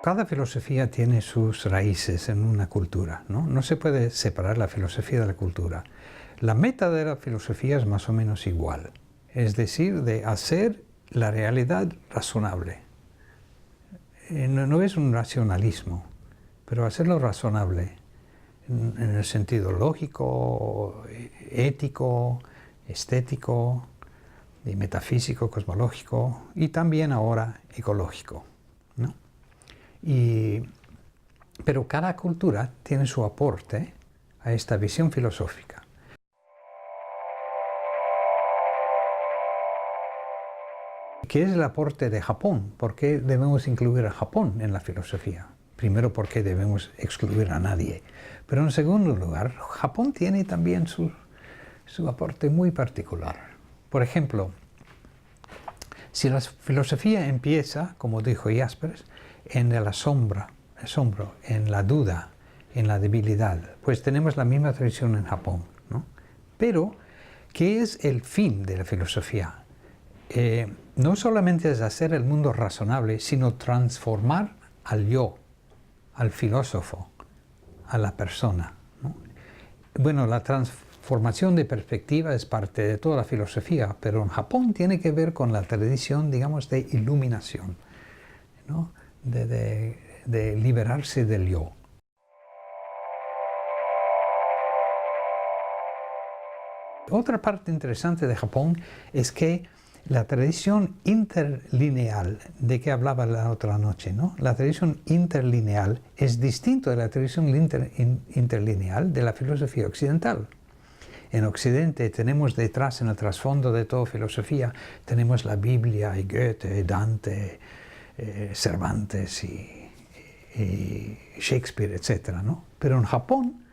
Cada filosofía tiene sus raíces en una cultura, ¿no? No se puede separar la filosofía de la cultura. La meta de la filosofía es más o menos igual, es decir, de hacer la realidad razonable. No es un racionalismo, pero hacerlo razonable en el sentido lógico, ético, estético, y metafísico, cosmológico y también ahora ecológico, ¿no? Pero cada cultura tiene su aporte a esta visión filosófica. ¿Qué es el aporte de Japón? ¿Por qué debemos incluir a Japón en la filosofía? Primero, porque debemos excluir a nadie. Pero en segundo lugar, Japón tiene también su aporte muy particular. Por ejemplo, si la filosofía empieza, como dijo Jaspers, en el asombro, en la duda, en la debilidad, pues tenemos la misma tradición en Japón, ¿no? Pero, ¿qué es el fin de la filosofía? No solamente es hacer el mundo razonable, sino transformar al yo, al filósofo, a la persona, ¿no? Bueno, la transformación de perspectiva es parte de toda la filosofía, pero en Japón tiene que ver con la tradición, digamos, de iluminación, ¿no? de liberarse del yo. Otra parte interesante de Japón es que la tradición interlineal, de que hablaba la otra noche, ¿no? La tradición interlineal es distinta de la tradición interlineal de la filosofía occidental. En Occidente tenemos detrás, en el trasfondo de toda filosofía, tenemos la Biblia y Goethe, Dante, Cervantes y Shakespeare, etc., ¿no? Pero en Japón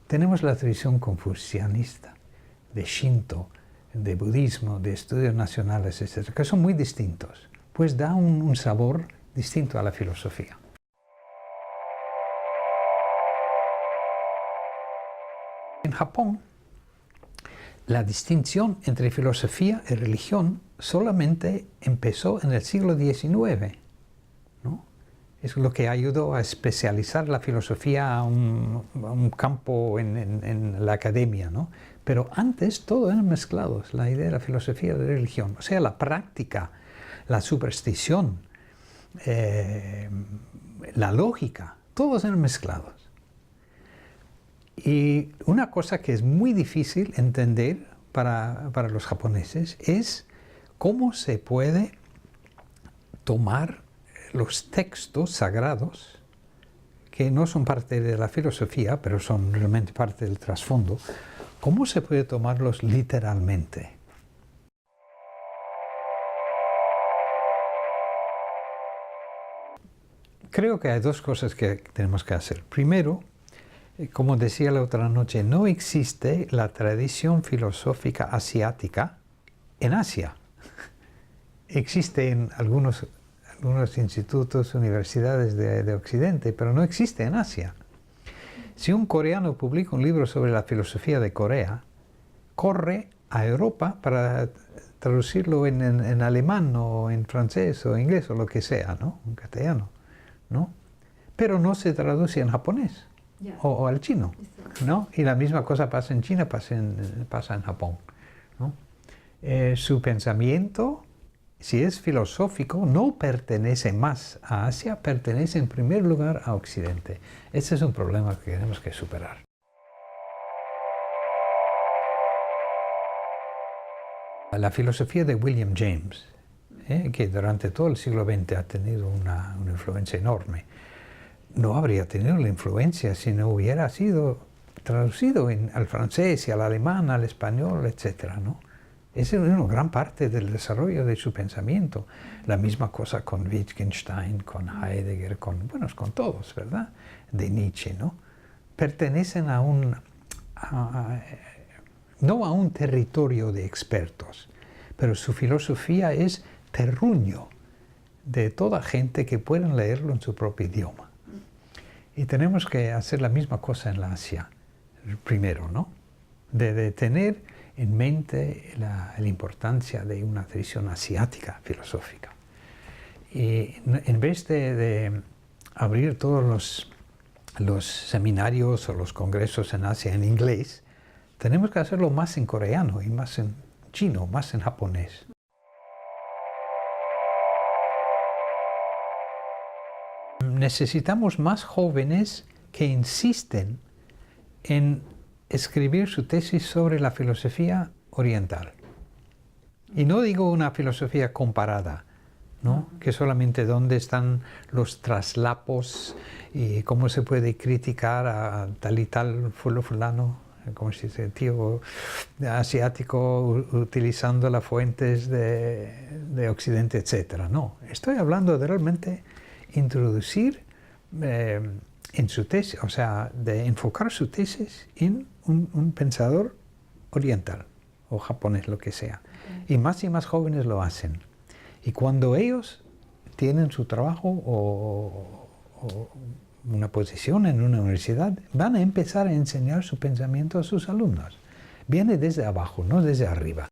tenemos la tradición confucianista, de Shinto, de budismo, de estudios nacionales, etc., que son muy distintos, pues da un sabor distinto a la filosofía. En Japón, la distinción entre filosofía y religión solamente empezó en el siglo XIX, ¿no? Es lo que ayudó a especializar la filosofía a un campo en la academia, ¿no? Pero antes todo eran mezclados, la idea de la filosofía y la religión. O sea, la práctica, la superstición, la lógica, todos eran mezclados. Y una cosa que es muy difícil entender para los japoneses es cómo se puede tomar los textos sagrados, que no son parte de la filosofía, pero son realmente parte del trasfondo, ¿cómo se puede tomarlos literalmente? Creo que hay dos cosas que tenemos que hacer. Primero, como decía la otra noche, no existe la tradición filosófica asiática en Asia. Existe en algunos institutos, universidades de Occidente, pero no existe en Asia. Si un coreano publica un libro sobre la filosofía de Corea, corre a Europa para traducirlo en alemán o en francés o inglés o lo que sea, ¿no? En castellano, ¿no? Pero no se traduce en japonés o al chino, ¿no? Y la misma cosa pasa en China, pasa en Japón, ¿no? Su pensamiento, si es filosófico, no pertenece más a Asia, pertenece en primer lugar a Occidente. Ese es un problema que tenemos que superar. La filosofía de William James, que durante todo el siglo XX ha tenido una influencia enorme, no habría tenido la influencia si no hubiera sido traducido al francés y al alemán, al español, etc., ¿no? Esa es una gran parte del desarrollo de su pensamiento. La misma cosa con Wittgenstein, con Heidegger, con todos, ¿verdad? De Nietzsche, ¿no? Pertenecen no a un territorio de expertos, pero su filosofía es terruño de toda gente que pueden leerlo en su propio idioma. Y tenemos que hacer la misma cosa en la Asia, primero, ¿no? De tener en mente la importancia de una tradición asiática filosófica. Y en vez de abrir todos los seminarios o los congresos en Asia en inglés, tenemos que hacerlo más en coreano y más en chino, más en japonés. Necesitamos más jóvenes que insisten en escribir su tesis sobre la filosofía oriental. Y no digo una filosofía comparada, ¿no? Que solamente dónde están los traslapos y cómo se puede criticar a tal y tal fulano, como se dice, tío asiático utilizando las fuentes de Occidente, etc. No, estoy hablando de realmente introducir en su tesis, o sea, de enfocar su tesis en un pensador oriental o japonés, lo que sea. Y más jóvenes lo hacen. Y cuando ellos tienen su trabajo o una posición en una universidad, van a empezar a enseñar su pensamiento a sus alumnos. Viene desde abajo, no desde arriba.